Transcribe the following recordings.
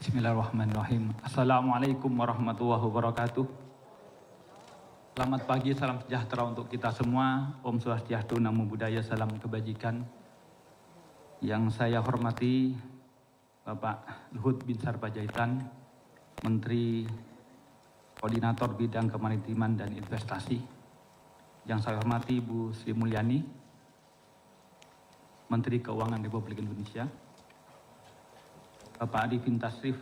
Bismillahirrahmanirrahim. Assalamualaikum warahmatullahi wabarakatuh. Selamat pagi, salam sejahtera untuk kita semua. Om Swastiastu, Namo Buddhaya, salam kebajikan. Yang saya hormati Bapak Luhut Binsar Panjaitan, Menteri Koordinator Bidang Kemaritiman dan Investasi. Yang saya hormati Bu Sri Mulyani, Menteri Keuangan Republik Indonesia. Bapak Arifin Tasrif,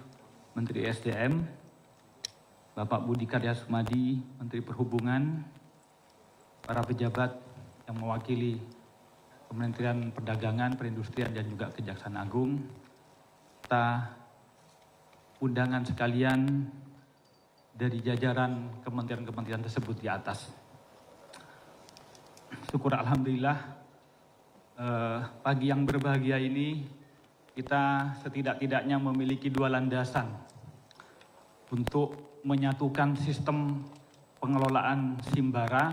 Menteri SDM, Bapak Budi Karya Sumadi, Menteri Perhubungan, para pejabat yang mewakili Kementerian Perdagangan, Perindustrian, dan juga Kejaksaan Agung, serta undangan sekalian dari jajaran kementerian-kementerian tersebut di atas. Syukur Alhamdulillah, pagi yang berbahagia ini kita setidak-tidaknya memiliki dua landasan untuk menyatukan sistem pengelolaan Simbara,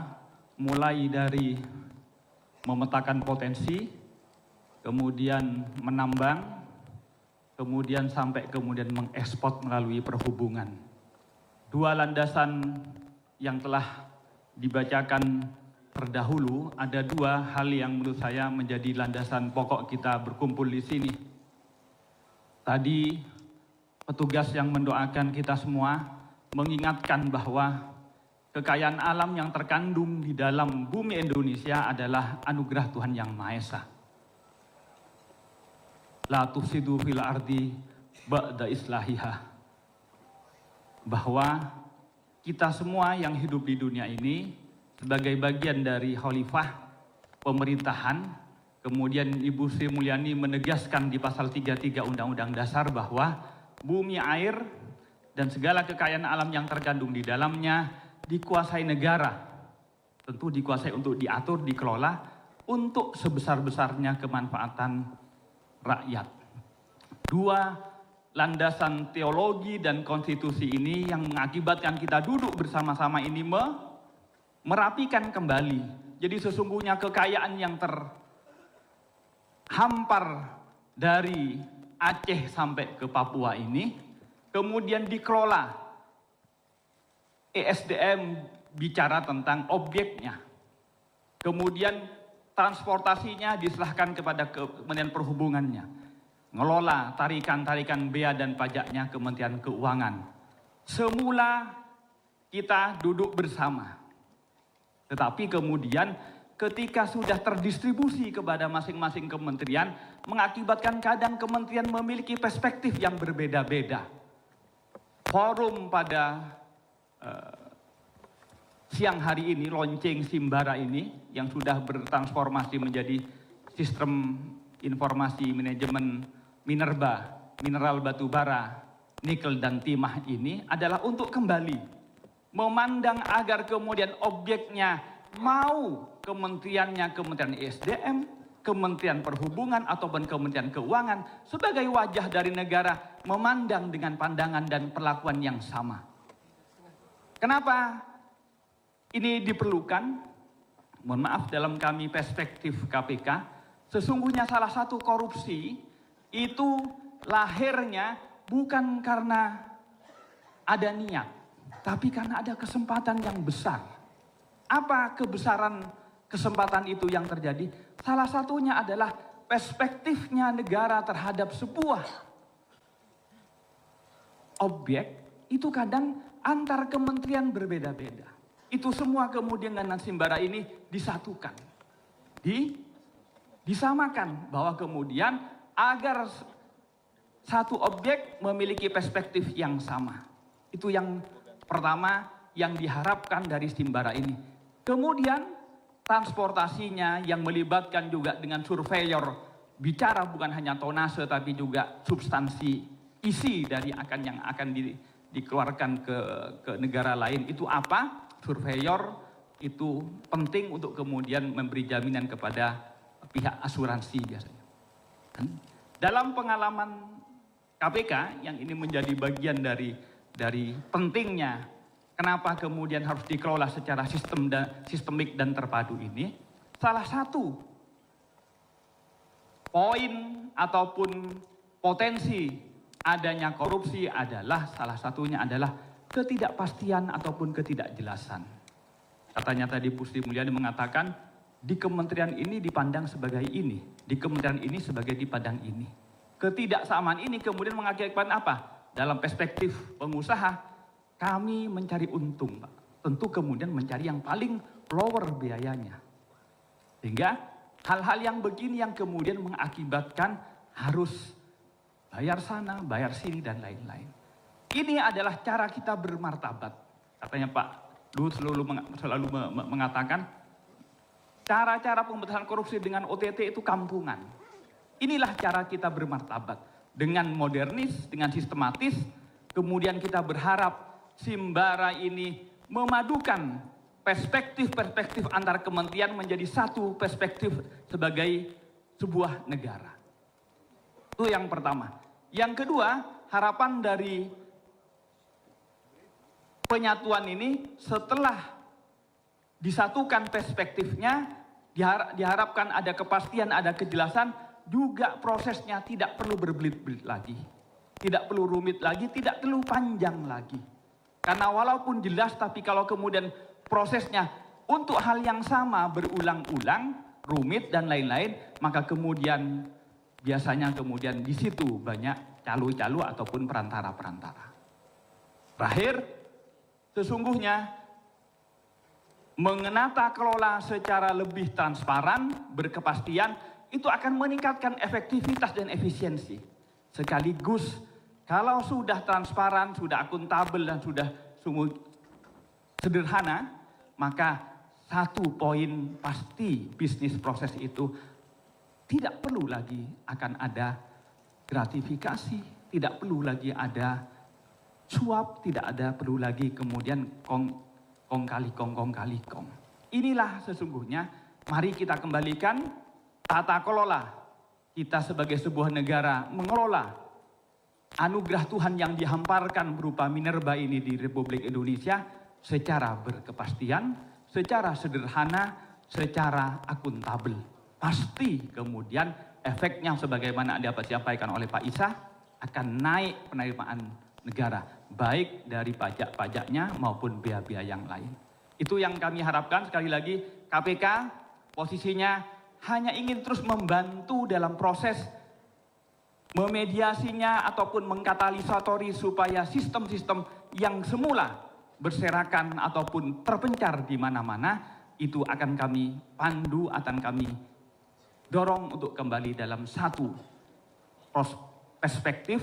mulai dari memetakan potensi, kemudian menambang, kemudian sampai kemudian mengekspor melalui perhubungan. Dua landasan yang telah dibacakan terdahulu, ada dua hal yang menurut saya menjadi landasan pokok kita berkumpul di sini. Tadi petugas yang mendoakan kita semua mengingatkan bahwa kekayaan alam yang terkandung di dalam bumi Indonesia adalah anugerah Tuhan Yang Maha Esa. La tufsidu fil ardi ba'da islahiha. Bahwa kita semua yang hidup di dunia ini sebagai bagian dari khalifah pemerintahan. Kemudian Ibu Sri Mulyani menegaskan di pasal 33 Undang-Undang Dasar bahwa bumi, air, dan segala kekayaan alam yang terkandung di dalamnya dikuasai negara. Tentu dikuasai untuk diatur, dikelola untuk sebesar-besarnya kemanfaatan rakyat. Dua landasan teologi dan konstitusi ini yang mengakibatkan kita duduk bersama-sama ini merapikan kembali. Jadi sesungguhnya kekayaan yang hampar dari Aceh sampai ke Papua ini, kemudian dikelola. ESDM bicara tentang objeknya. Kemudian transportasinya diserahkan kepada Kementerian Perhubungannya. Ngelola tarikan-tarikan bea dan pajaknya Kementerian Keuangan. Semula kita duduk bersama. Tetapi kemudian ketika sudah terdistribusi kepada masing-masing kementerian, mengakibatkan kadang kementerian memiliki perspektif yang berbeda-beda. Forum pada siang hari ini, lonceng Simbara ini, yang sudah bertransformasi menjadi sistem informasi manajemen minerba, mineral batubara, nikel dan timah ini adalah untuk kembali memandang agar kemudian objeknya mau kementeriannya Kementerian SDM, Kementerian Perhubungan ataupun Kementerian Keuangan sebagai wajah dari negara memandang dengan pandangan dan perlakuan yang sama. Kenapa ini diperlukan? Mohon maaf, dalam kami perspektif KPK, sesungguhnya salah satu korupsi itu lahirnya bukan karena ada niat, tapi karena ada kesempatan yang besar. Apa kebesaran kesempatan itu yang terjadi? Salah satunya adalah perspektifnya negara terhadap sebuah objek itu kadang antar kementerian berbeda-beda. Itu semua kemudian dengan Simbara ini disatukan, disamakan, bahwa kemudian agar satu objek memiliki perspektif yang sama. Itu yang pertama yang diharapkan dari Simbara ini. Kemudian transportasinya yang melibatkan juga dengan surveyor, bicara bukan hanya tonase tapi juga substansi isi dari yang akan dikeluarkan ke negara lain. Itu apa? Surveyor itu penting untuk kemudian memberi jaminan kepada pihak asuransi biasanya. Dalam pengalaman KPK yang ini menjadi bagian dari pentingnya kenapa kemudian harus dikelola secara sistemik dan terpadu ini, salah satu poin ataupun potensi adanya korupsi adalah salah satunya adalah ketidakpastian ataupun ketidakjelasan. Katanya tadi Bu Sri Mulyani mengatakan di kementerian ini dipandang sebagai ini, di kementerian ini sebagai dipandang ini. Ketidaksamaan ini kemudian mengakibatkan apa? Dalam perspektif pengusaha, kami mencari untung, Pak. Tentu kemudian mencari yang paling lower biayanya. Sehingga hal-hal yang begini yang kemudian mengakibatkan harus bayar sana, bayar sini, dan lain-lain. Ini adalah cara kita bermartabat. Katanya Pak Luhut selalu mengatakan, cara-cara pemberantasan korupsi dengan OTT itu kampungan. Inilah cara kita bermartabat. Dengan modernis, dengan sistematis, kemudian kita berharap Simbara ini memadukan perspektif-perspektif antar kementerian menjadi satu perspektif sebagai sebuah negara. Itu yang pertama. Yang kedua, harapan dari penyatuan ini setelah disatukan perspektifnya, diharapkan ada kepastian, ada kejelasan, juga prosesnya tidak perlu berbelit-belit lagi. Tidak perlu rumit lagi, tidak perlu panjang lagi. Karena walaupun jelas, tapi kalau kemudian prosesnya untuk hal yang sama berulang-ulang, rumit dan lain-lain, maka kemudian biasanya kemudian di situ banyak calo-calo ataupun perantara-perantara. Terakhir, sesungguhnya mengenata kelola secara lebih transparan, berkepastian, itu akan meningkatkan efektivitas dan efisiensi. Sekaligus kalau sudah transparan, sudah akuntabel, dan sudah sederhana, maka satu poin pasti bisnis proses itu tidak perlu lagi akan ada gratifikasi, tidak perlu lagi ada suap, tidak ada perlu lagi kemudian kong kali kong. Inilah sesungguhnya, mari kita kembalikan tata kelola kita sebagai sebuah negara mengelola anugerah Tuhan yang dihamparkan berupa minerba ini di Republik Indonesia secara berkepastian, secara sederhana, secara akuntabel. Pasti kemudian efeknya sebagaimana dapat disampaikan oleh Pak Isa akan naik penerimaan negara, baik dari pajak-pajaknya maupun biaya-biaya yang lain. Itu yang kami harapkan. Sekali lagi, KPK posisinya hanya ingin terus membantu dalam proses memediasinya ataupun mengkatalisatori supaya sistem-sistem yang semula berserakan ataupun terpencar di mana-mana itu akan kami pandu, akan kami dorong untuk kembali dalam satu perspektif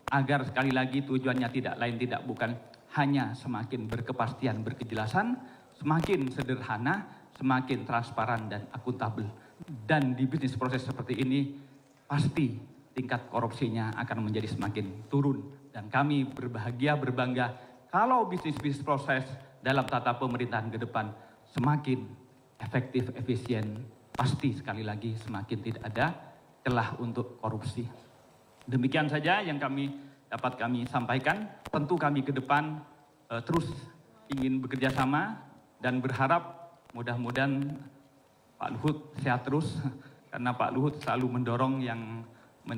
agar sekali lagi tujuannya tidak lain tidak bukan hanya semakin berkepastian, berkejelasan, semakin sederhana, semakin transparan dan akuntabel. Dan di bisnis proses seperti ini pasti tingkat korupsinya akan menjadi semakin turun. Dan kami berbahagia, berbangga kalau bisnis proses dalam tata pemerintahan ke depan semakin efektif, efisien, pasti sekali lagi semakin tidak ada celah untuk korupsi. Demikian saja yang dapat kami sampaikan. Tentu kami ke depan terus ingin bekerja sama dan berharap mudah-mudahan Pak Luhut sehat terus, karena Pak Luhut selalu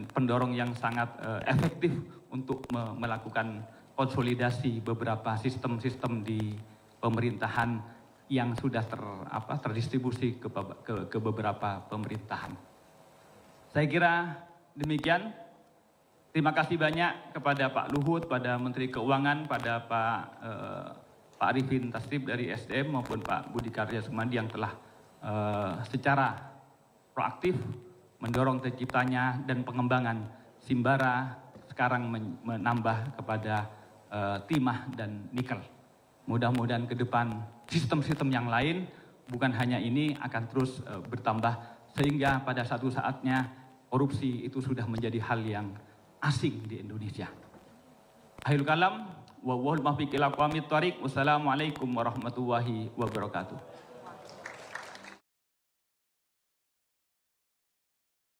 pendorong yang sangat efektif untuk melakukan konsolidasi beberapa sistem-sistem di pemerintahan yang sudah terdistribusi ke beberapa pemerintahan. Saya kira demikian. Terima kasih banyak kepada Pak Luhut, pada Menteri Keuangan, pada Pak Arifin Tasrif dari SDM maupun Pak Budi Karya Sumadi yang telah secara proaktif mendorong terciptanya dan pengembangan Simbara, sekarang menambah kepada timah dan nikel. Mudah-mudahan ke depan sistem-sistem yang lain bukan hanya ini akan terus bertambah sehingga pada satu saatnya korupsi itu sudah menjadi hal yang asing di Indonesia. Akhirul kalam, wallahul muwaffiq ila aqwamit thoriq. Wassalamualaikum warahmatullahi wabarakatuh.